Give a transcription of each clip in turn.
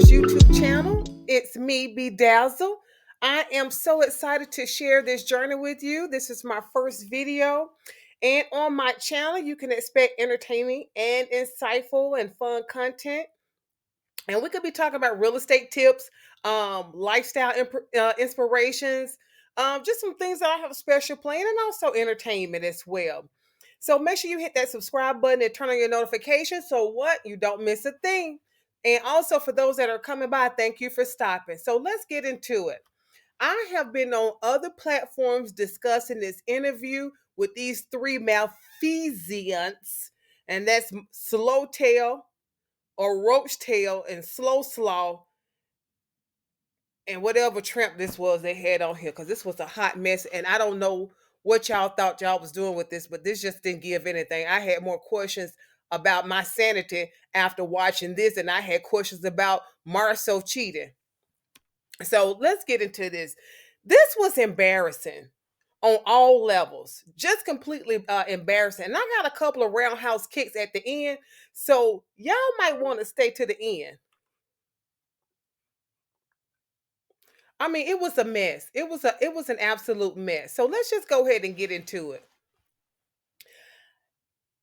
first YouTube channel. Itsmebedazzle. I am so excited to share this journey with you. This is my first video. And on my channel, you can expect entertaining and insightful and fun content. And we could be talking about real estate tips, lifestyle inspirations, just some things that I have a special plan, and also entertainment as well. So make sure you hit that subscribe button and turn on your notifications so what you don't miss a thing. And also for those that are coming by, thank you for stopping. So let's get into it. I have been on other platforms discussing this interview with these three malfeasance, and that's Slow Tail or Roach Tail and Slow Slaw and whatever tramp this was they had on here, because this was a hot mess, and I don't know what y'all thought y'all was doing with this, but this just didn't give anything. I had more questions about my sanity after watching this, and I had questions about Marsau cheating. So let's get into this. This was embarrassing on all levels, just completely embarrassing. And I got a couple of roundhouse kicks at the end, so y'all might want to stay to the end. I mean, it was a mess. It was an absolute mess. So let's just go ahead and get into it.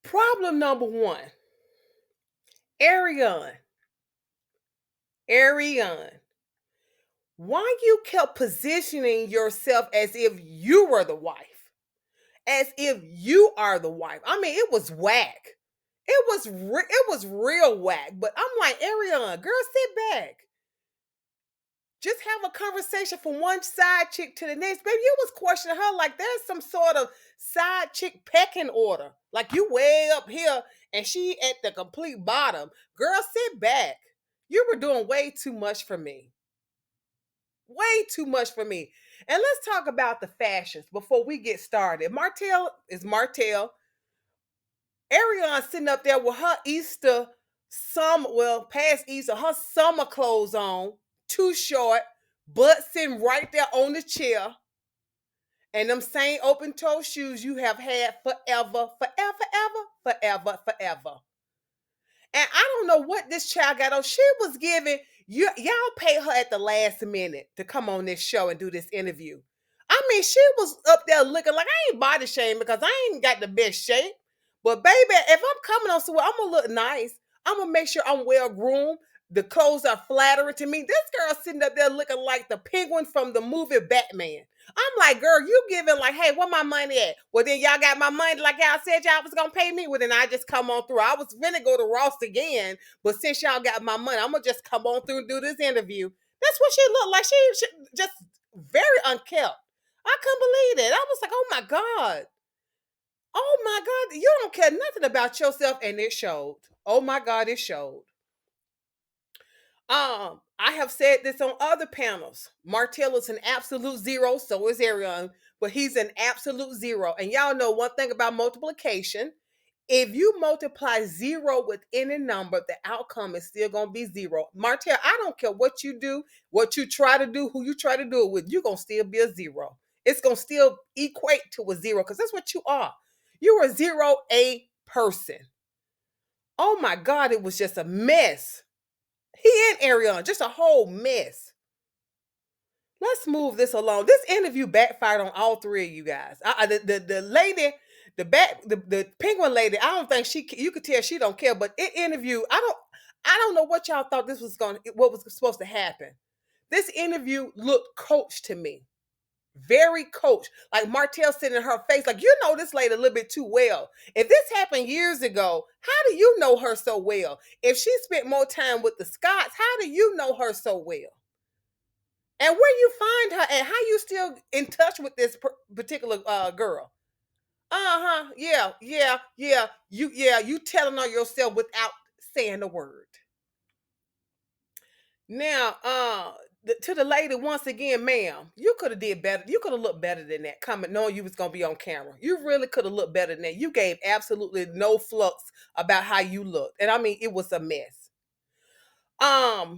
Problem number one. Arionne. Arionne. Why you kept positioning yourself as if you were the wife? As if you are the wife. I mean, it was whack. It was real whack. But I'm like, Arionne, girl, sit back. Just have a conversation from one side chick to the next. Baby, you was questioning her like there's some sort of side chick pecking order. Like you way up here and she at the complete bottom. Girl, sit back. You were doing way too much for me. Way too much for me. And let's talk about the fashions before we get started. Martell is Martell. Arionne sitting up there with her Easter past Easter, her summer clothes on, too short, butt sitting right there on the chair, and them same open toe shoes you have had forever, forever, ever, forever, forever. And I don't know what this child got on. She was giving y'all pay her at the last minute to come on this show and do this interview. I mean, she was up there looking like I ain't body shaming because I ain't got the best shape. But baby, if I'm coming on somewhere, I'm gonna look nice. I'm gonna make sure I'm well groomed. The clothes are flattering to me. This girl sitting up there looking like the penguin from the movie Batman. I'm like, girl, you giving like, hey, where my money at? Well, then y'all got my money like y'all said y'all was gonna pay me. Well, then I just come on through. I was gonna go to Ross again, but since y'all got my money, I'm gonna just come on through and do this interview. That's what she looked like. She just very unkept. I couldn't believe it. I was like, oh my God. Oh my God. You don't care nothing about yourself, and it showed. Oh my God, it showed. I have said this on other panels. Martell is an absolute zero, so is Arionne, but he's an absolute zero. And y'all know one thing about multiplication. If you multiply zero with any number, the outcome is still gonna be zero. Martell, I don't care what you do, what you try to do, who you try to do it with, you're gonna still be a zero. It's gonna still equate to a zero because that's what you are. You're a zero A person. Oh my God, it was just a mess. He and Arionne, just a whole mess. Let's move this along. This interview backfired on all three of you guys. The lady, the penguin lady, I don't think you could tell she don't care. But it interview, I don't know what y'all thought what was supposed to happen. This interview looked coached to me. Very coached. Like Martell sitting in her face, like, you know this lady a little bit too well. If this happened years ago, how do you know her so well? If she spent more time with the Scotts, how do you know her so well? And where you find her and how you still in touch with this particular girl? Yeah, yeah, yeah. You telling on yourself without saying a word. Now, to the lady once again, ma'am, you could have did better. You could have looked better than that. Coming knowing you was gonna be on camera, you really could have looked better than that. You gave absolutely no flux about how you looked, and I mean it was a mess. I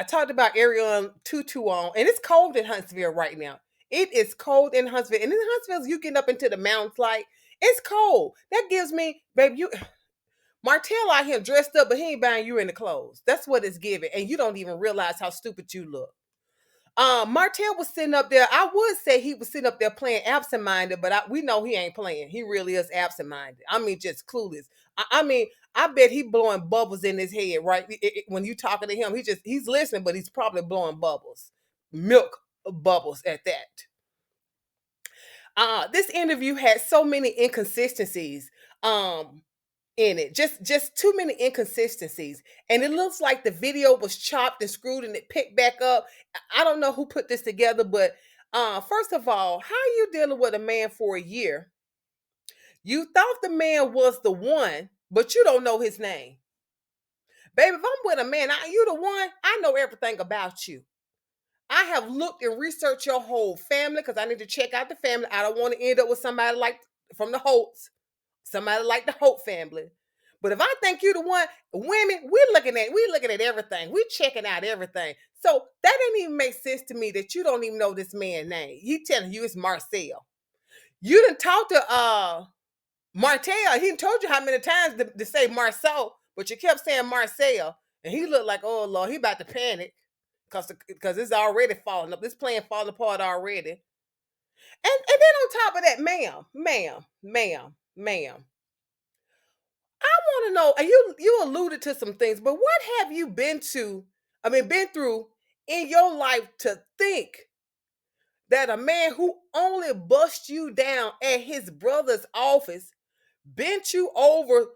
talked about Arionne tutu on, and it's cold in Huntsville right now. It is cold in Huntsville, and in Huntsville, you getting up into the mountains like it's cold. That gives me, baby, you. Martell out here dressed up, but he ain't buying you any clothes. That's what it's giving. And you don't even realize how stupid you look. Martell was sitting up there. I would say he was sitting up there playing absent-minded, but we know he ain't playing. He really is absent-minded. I mean, just clueless. I mean, I bet he blowing bubbles in his head, right? When you talking to him, he's listening, but he's probably blowing bubbles. Milk bubbles at that. This interview had so many inconsistencies. In it. Just too many inconsistencies. And it looks like the video was chopped and screwed and it picked back up. I don't know who put this together, but first of all, how are you dealing with a man for a year? You thought the man was the one, but you don't know his name. Baby, if I'm with a man, you the one, I know everything about you. I have looked and researched your whole family because I need to check out the family. I don't want to end up with somebody like from the Holts, somebody like the Holt family. But if I think you the one, women, we're looking at everything. We're checking out everything. So that didn't even make sense to me that you don't even know this man's name. He telling you it's Marcel. You didn't talk to Martell. He told you how many times to say Marsau, but you kept saying Marcel. And he looked like, oh Lord, he about to panic. Because it's already falling up. This plan falling apart already. And then on top of that, ma'am. I want to know, and you alluded to some things, but what have you been through in your life to think that a man who only bust you down at his brother's office bent you over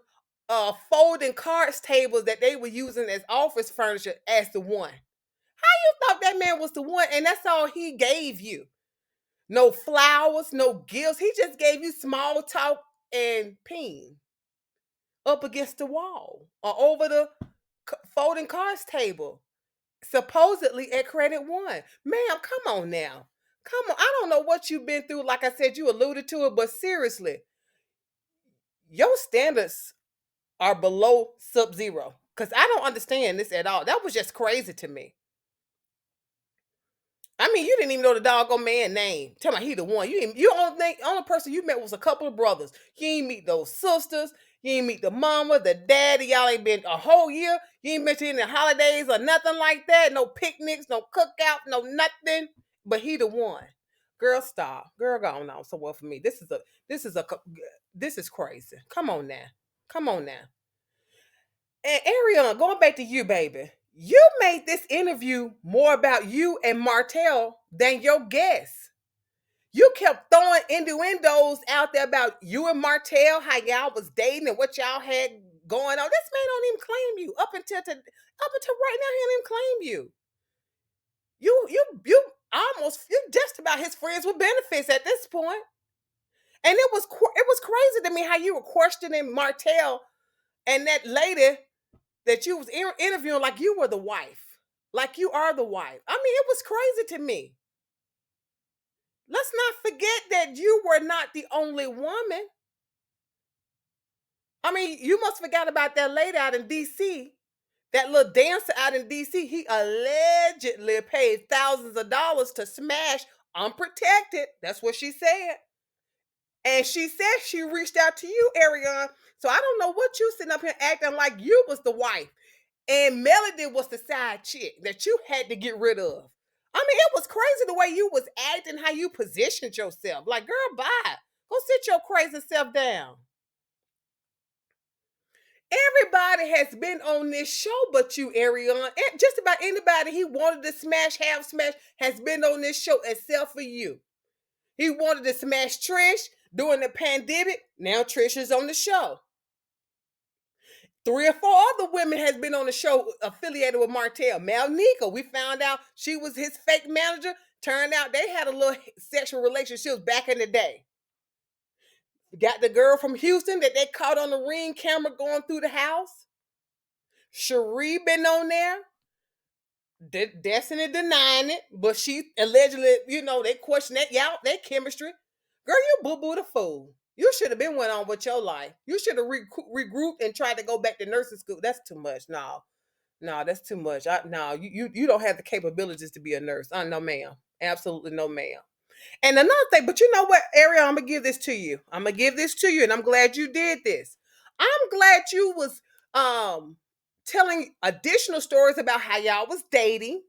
folding cards tables that they were using as office furniture as the one? How you thought that man was the one and that's all he gave you? No flowers, no gifts. He just gave you small talk and peen up against the wall or over the folding cards table, supposedly at Credit One. Ma'am, come on now. Come on. I don't know what you've been through. Like I said, you alluded to it, but seriously, your standards are below sub-zero. Because I don't understand this at all. That was just crazy to me. I mean, you didn't even know the doggone man's name. Tell me he the one. You only person you met was a couple of brothers. You ain't meet those sisters. You ain't meet the mama, the daddy. Y'all ain't been a whole year. You ain't been to any holidays or nothing like that. No picnics, no cookout, no nothing. But he the one. Girl, stop. Girl, go on somewhere for me. This is crazy. Come on now. Come on now. And Arionne, going back to you, baby. You made this interview more about you and Martell than your guests. You kept throwing innuendos out there about you and Martell, how y'all was dating and what y'all had going on. This man don't even claim you. Up until right now, he don't even claim you. You just about his friends with benefits at this point. And it was crazy to me how you were questioning Martell and that lady that you was interviewing like you were the wife. Like you are the wife. I mean, it was crazy to me. Let's not forget that you were not the only woman. I mean, you must forget about that lady out in D.C., that little dancer out in D.C. He allegedly paid thousands of dollars to smash unprotected. That's what she said. And she said she reached out to you, Arionne. So I don't know what you sitting up here acting like you was the wife. And Melody was the side chick that you had to get rid of. I mean, it was crazy the way you was acting, how you positioned yourself. Like, girl, bye. Go sit your crazy self down. Everybody has been on this show but you, Arionne. Just about anybody he wanted to smash, have smash, has been on this show except for you. He wanted to smash Trish during the pandemic. Now Trish is on the show. 3 or 4 other women has been on the show affiliated with Martell. Malnika, we found out she was his fake manager. Turned out they had a little sexual relationship back in the day. Got the girl from Houston that they caught on the Ring camera going through the house. Cherie been on there. Destiny denying it, but she allegedly, they question that chemistry. Girl, you boo-boo the fool. You should have been went on with your life. You should have regrouped and tried to go back to nursing school. That's too much. No, that's too much. You don't have the capabilities to be a nurse. No, ma'am. Absolutely no, ma'am. And another thing, but you know what, Ariel, I'm gonna give this to you. And I'm glad you did this. I'm glad you was um, telling additional stories about how y'all was dating,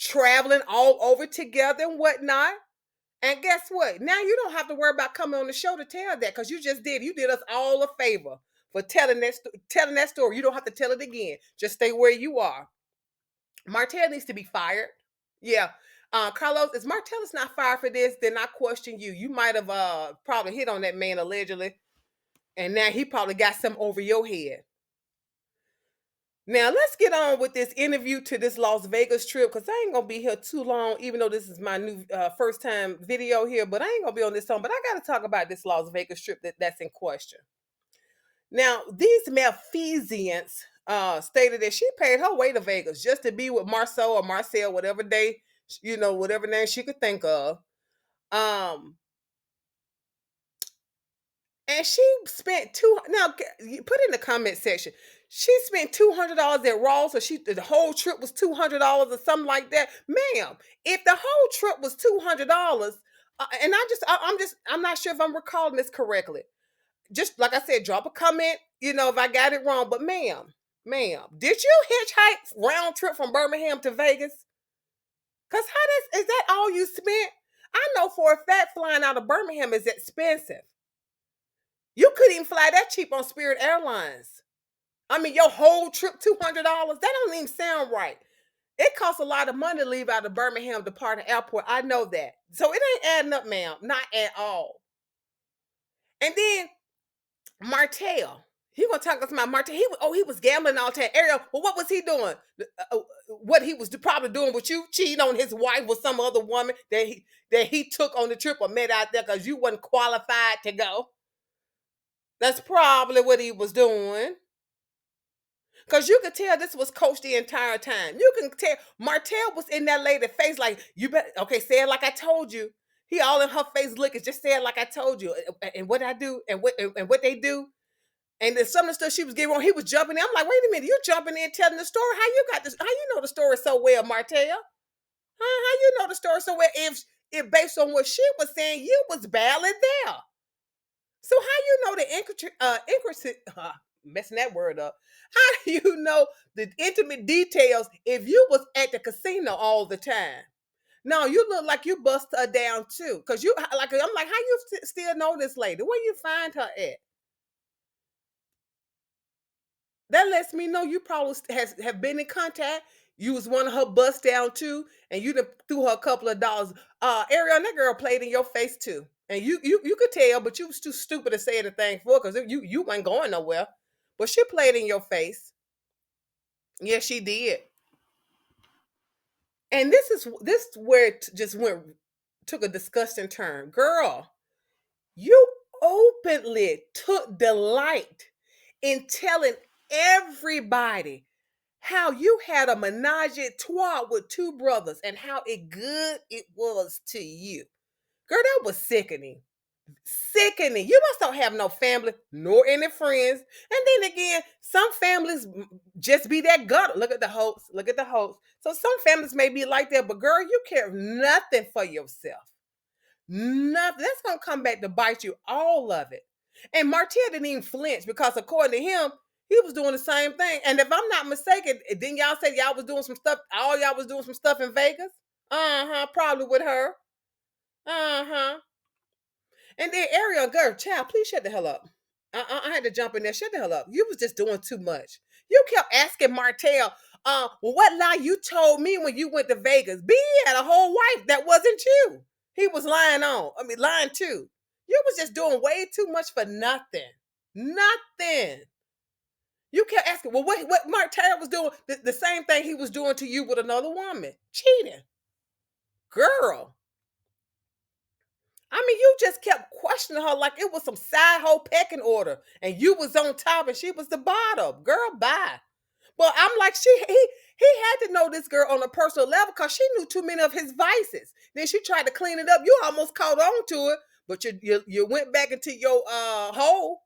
traveling all over together and whatnot. And guess what? Now you don't have to worry about coming on the show to tell that because you just did. You did us all a favor for telling that story. You don't have to tell it again. Just stay where you are. Martell needs to be fired. Yeah. Carlos, if Martell is not fired for this, then I question you. You might have probably hit on that man allegedly, and now he probably got some over your head. Now let's get on with this interview to this Las Vegas trip because I ain't gonna be here too long, even though this is my new first time video here. But I ain't gonna be on this long. But I got to talk about this Las Vegas trip that's in question. Now these malfeasance stated that she paid her way to Vegas just to be with Marsau or Marcel, whatever whatever name she could think of. And she spent now you put in the comment section. She spent $200 at Raw, so the whole trip was $200 or something like that. Ma'am, if the whole trip was $200, and I'm not sure if I'm recalling this correctly. Just like I said, drop a comment, if I got it wrong. But ma'am, did you hitchhike round trip from Birmingham to Vegas? Cause is that all you spent? I know for a fact flying out of Birmingham is expensive. You couldn't even fly that cheap on Spirit Airlines. I mean, your whole trip, $200. That don't even sound right. It costs a lot of money to leave out of Birmingham Departing Airport. I know that. So it ain't adding up, ma'am. Not at all. And then Martell. He gonna talk about Martell. He was gambling all the time. Arionne, well, what was he doing? What he was probably doing with you, cheating on his wife with some other woman that he took on the trip or met out there because you wasn't qualified to go. That's probably what he was doing. Because you could tell this was coached the entire time. You can tell Martell was in that lady's face like, you better, okay, say it like I told you. He all in her face looking, just say it like I told you. And what I do and what they do. And then some of the stuff she was giving on, he was jumping in. I'm like, wait a minute, you're jumping in telling the story. How you got this? How you know the story so well, Martell? Huh? How you know the story so well if based on what she was saying, you was barely there? So how you know the messing that word up? How do you know the intimate details if you was at the casino all the time? No, you look like you bust her down too, cause I'm like, how you still know this lady? Where you find her at? That lets me know you probably have been in contact. You was one of her bust down too, and you threw her a couple of dollars. Arionne, that girl played in your face too. And you could tell, but you was too stupid to say anything for because you weren't going nowhere. But she played in your face. Yes, she did. And this is where it just took a disgusting turn. Girl, you openly took delight in telling everybody how you had a menage a trois with two brothers and how good it was to you. Girl, that was sickening. Sickening. You must don't have no family nor any friends. And then again, some families just be that gutter. Look at the Holts. Look at the Holts. So some families may be like that, but girl, you care nothing for yourself. Nothing. That's gonna come back to bite you, all of it. And Martell didn't even flinch because according to him, he was doing the same thing. And if I'm not mistaken, didn't y'all say y'all was doing some stuff? All y'all was doing some stuff in Vegas? Probably with her. And then Arionne, girl, child, please shut the hell up. I had to jump in there. Shut the hell up. You was just doing too much. You kept asking Martell, well, what lie you told me when you went to Vegas? B had a whole wife that wasn't you. He was lying too. You was just doing way too much for nothing. Nothing. You kept asking, well, what Martell was doing, the same thing he was doing to you with another woman. Cheating. Girl. I mean, you just kept questioning her like it was some side hoe pecking order, and you was on top and she was the bottom. Girl, bye. But I'm like, he had to know this girl on a personal level because she knew too many of his vices. Then she tried to clean it up. You almost caught on to it, but you went back into your hole.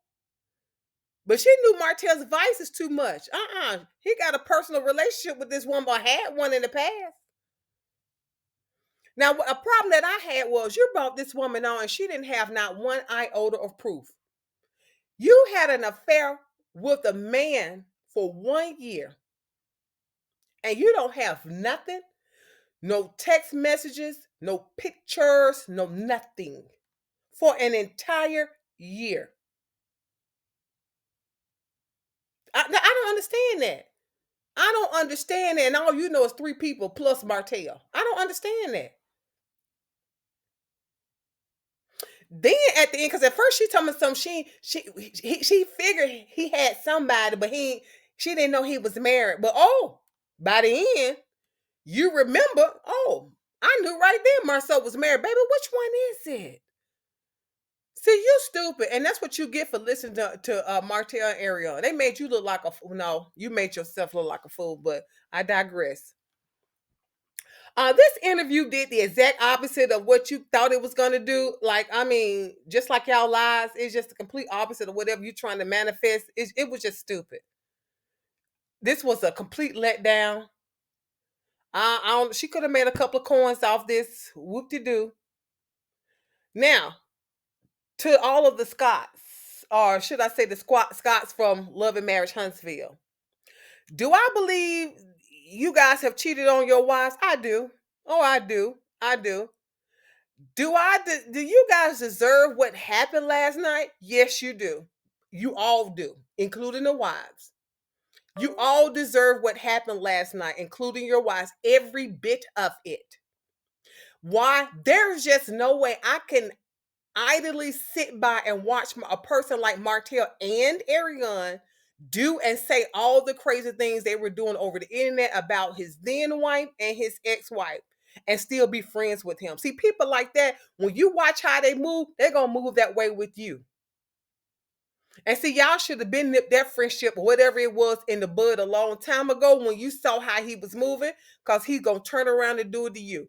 But she knew Martell's vices too much. He got a personal relationship with this woman, or had one in the past. Now, a problem that I had was you brought this woman on and she didn't have not one iota of proof. You had an affair with a man for 1 year and you don't have nothing, no text messages, no pictures, no nothing for an entire year. I don't understand that. I don't understand that. And all you know is 3 people plus Martell. I don't understand that. Then at the end, because at first she told me something, she figured he had somebody, but she didn't know he was married. But by the end, you remember, I knew right then Marsau was married. Baby, which one is it? See, you stupid. And that's what you get for listening to Martell and Arionne. They made you look like a fool. No, you made yourself look like a fool, but I digress. This interview did the exact opposite of what you thought it was going to do. Like, I mean, just like y'all lies, it's just the complete opposite of whatever you're trying to manifest. It was just stupid. This was a complete letdown. She could have made a couple of coins off this. Whoop-de-doo. Now, to all of the Scots, or should I say the Scots from Love and Marriage Huntsville, do I believe you guys have cheated on your wives? I do. Oh, I do. I do. Do you guys deserve what happened last night? Yes, you do. You all do, including the wives. You all deserve what happened last night, including your wives, every bit of it. Why? There's just no way I can idly sit by and watch a person like Martell and Arionne do and say all the crazy things they were doing over the internet about his then wife and his ex-wife and still be friends with him. See, people like that, when you watch how they move, they're going to move that way with you. And see, y'all should have been nipped that friendship or whatever it was in the bud a long time ago when you saw how he was moving, because he's going to turn around and do it to you.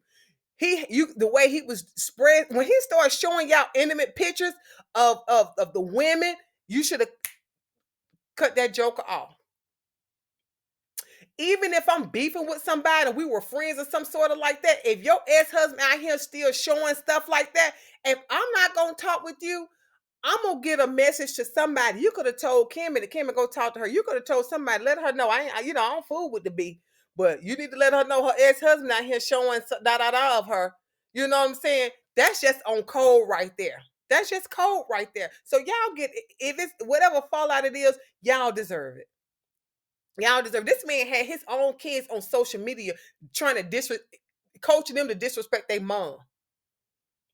The way he was spread, when he started showing y'all intimate pictures of the women, you should have cut that joker off. Even if I'm beefing with somebody and we were friends or some sort of like that, if your ex-husband out here still showing stuff like that, if I'm not gonna talk with you, I'm gonna get a message to somebody. You could have told Kimmy to Kimmy go talk to her. You could have told somebody, let her know I don't fool with the B, but you need to let her know her ex-husband out here showing da da da of her. You know what I'm saying? That's just on code right there. That's just code right there. So y'all get, if it's whatever fallout it is, y'all deserve it. Y'all deserve. This man had his own kids on social media trying to coaching them to disrespect their mom.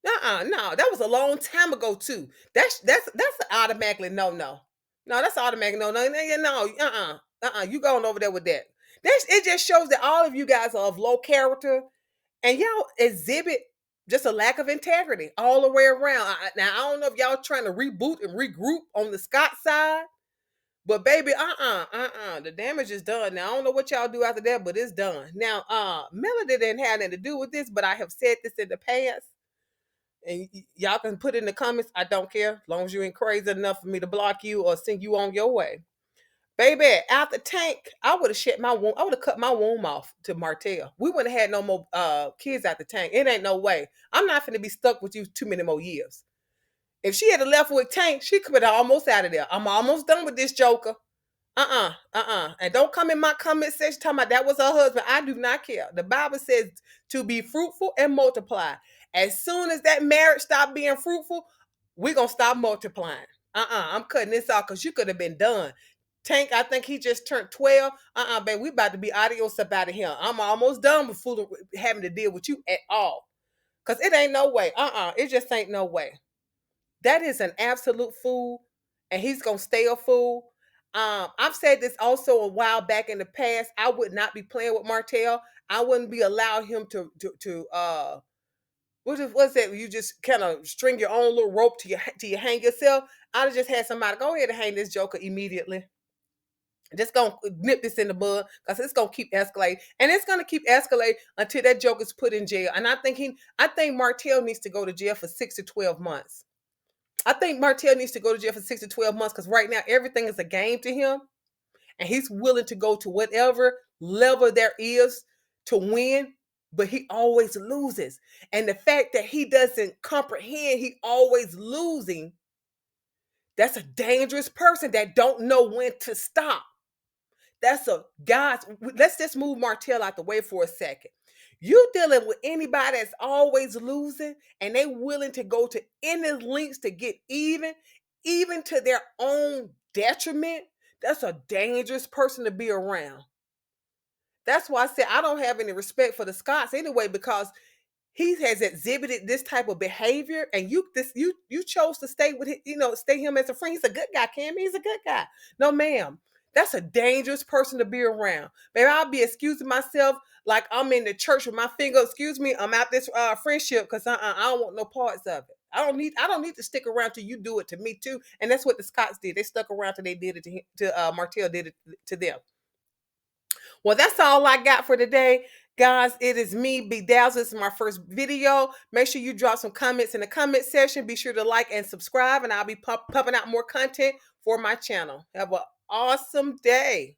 No, that was a long time ago too. That's automatically no. No, that's automatic no. You going over there with that. It just shows that all of you guys are of low character and y'all exhibit just a lack of integrity all the way around. Now I don't know if y'all trying to reboot and regroup on the Scott side. But baby, the damage is done. Now I don't know what y'all do after that, but it's done. Now, Melody didn't have anything to do with this, but I have said this in the past, and y'all can put it in the comments. I don't care, as long as you ain't crazy enough for me to block you or send you on your way. Baby, after Tank, I would have shut my womb. I would have cut my womb off to Martell. We wouldn't have had no more kids after Tank. It ain't no way. I'm not finna be stuck with you too many more years. If she had left with Tank, she could have almost out of there. I'm almost done with this joker. And don't come in my comment section talking about that was her husband. I do not care. The Bible says to be fruitful and multiply. As soon as that marriage stop being fruitful, we're going to stop multiplying. I'm cutting this off because you could have been done. Tank, I think he just turned 12. Babe, we about to be adios about it here. I'm almost done with having to deal with you at all. Because it ain't no way. It just ain't no way. That is an absolute fool. And he's going to stay a fool. I've said this also a while back in the past. I would not be playing with Martell. I wouldn't be allowing him to what's that? You just kind of string your own little rope to you hang yourself. I'd have just had somebody go ahead and hang this joker immediately. Just gonna nip this in the bud because it's gonna keep escalating, and it's gonna keep escalating until that joker's put in jail. And I think Martell needs to go to jail for 6 to 12 months. I think Martell needs to go to jail for 6 to 12 months because right now everything is a game to him. And he's willing to go to whatever level there is to win, but he always loses. And the fact that he doesn't comprehend he always losing, that's a dangerous person that don't know when to stop. That's a God's. Let's just move Martell out the way for a second. You dealing with anybody that's always losing and they willing to go to any lengths to get even to their own detriment. That's a dangerous person to be around. That's why I said I don't have any respect for the Scots anyway, because he has exhibited this type of behavior, and you chose to stay with him, stay him as a friend. He's a good guy, Cammy. He's a good guy. No, ma'am. That's a dangerous person to be around. Baby, I'll be excusing myself like I'm in the church with my finger. Excuse me, I'm out this friendship because I don't want no parts of it. I don't need to stick around till you do it to me too. And that's what the Scots did. They stuck around till they did it to him, to Martell did it to them. Well, that's all I got for today. Guys, it is me, Bedazzle. This is my first video. Make sure you drop some comments in the comment section. Be sure to like and subscribe, and I'll be pumping out more content for my channel. Have an awesome day.